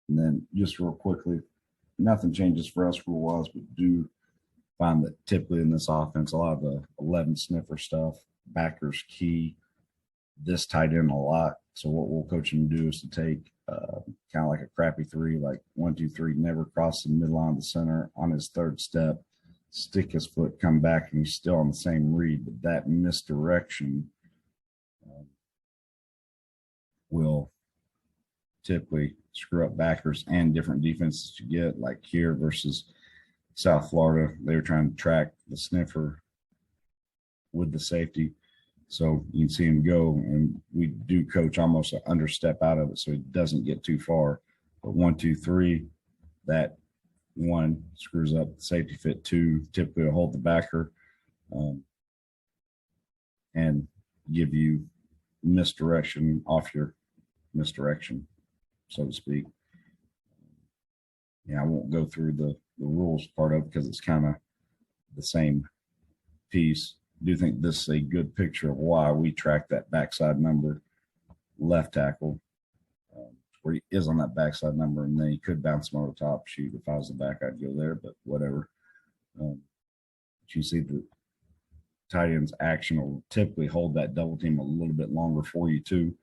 And then just real quickly, nothing changes for us rule-wise, but do find that typically in this offense, a lot of the 11 sniffer stuff, backers key this tight end a lot. So what we'll coach him to do is to take kind of like a crappy three, like 1, 2, 3, never cross the midline of the center on his third step, stick his foot, come back, and he's still on the same read. But that misdirection will typically screw up backers and different defenses you get, like here versus South Florida. They were trying to track the sniffer with the safety. So you can see him go, and we do coach almost an understep out of it so he doesn't get too far. But 1, 2, 3, that 1 screws up the safety fit. 2 typically will hold the backer and give you misdirection off your misdirection, so to speak. Yeah, I won't go through the rules part of it because it's kind of the same piece. I do think this is a good picture of why we track that backside number left tackle, where he is on that backside number, and then he could bounce him over the top. Shoot, if I was the back, I'd go there, but whatever. But you see the tight end's action will typically hold that double team a little bit longer for you too,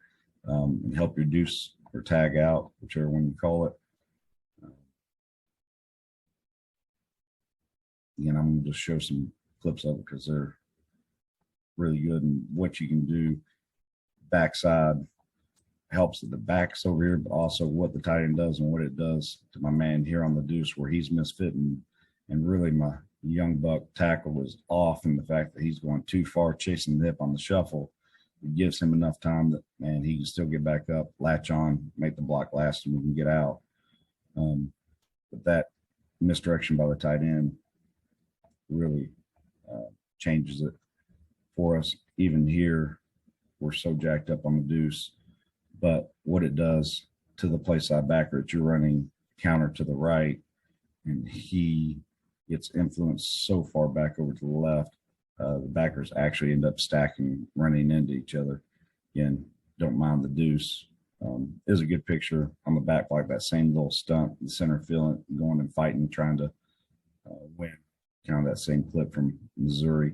and help reduce or tag out, whichever one you call it. Again, I'm going to just show some clips of it because they're really good, and what you can do backside helps at the backs over here, but also what the tight end does and what it does to my man here on the deuce where he's misfitting. And really my young buck tackle was off in the fact that he's going too far chasing the hip on the shuffle. It gives him enough time that, man, he can still get back up, latch on, make the block last, and we can get out. But that misdirection by the tight end really changes it for us. Even here, we're so jacked up on the deuce. But what it does to the play side backer, that you're running counter to the right, and he gets influenced so far back over to the left, the backers actually end up stacking, running into each other. Again, don't mind the deuce. Is a good picture on the back, like that same little stunt, the center feeling, going and fighting, trying to win. Kind of that same clip from Missouri.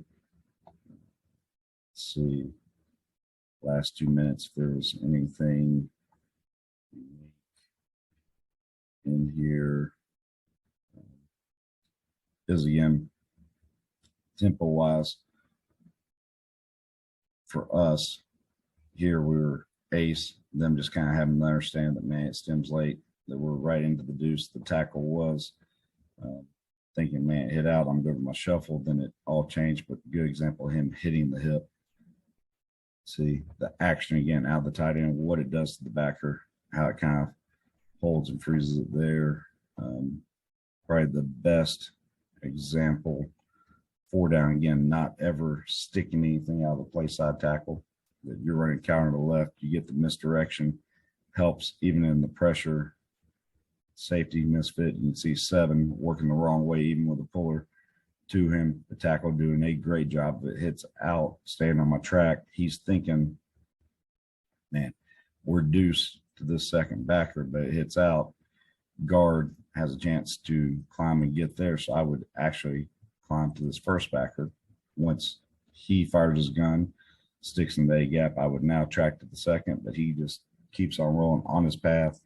Let's see. Last 2 minutes, if there was anything in here. Is again, tempo-wise, for us, here we were ace, them just kind of having to understand that, man, it stems late, that we're right into the deuce. The tackle was thinking, man, it hit out, I'm going to my shuffle, then it all changed, but good example of him hitting the hip. See the action again out of the tight end, what it does to the backer, how it kind of holds and freezes it there. Probably the best example, 4 down again, not ever sticking anything out of the play side tackle. That you're running counter to the left, you get the misdirection, helps even in the pressure. Safety misfit, you can see 7 working the wrong way, even with a puller to him. The tackle doing a great job. It hits out, staying on my track. He's thinking, man, we're deuce to this second backer, but it hits out. Guard has a chance to climb and get there, so I would actually climb to this first backer. Once he fires his gun, sticks in the A gap, I would now track to the second, but he just keeps on rolling on his path,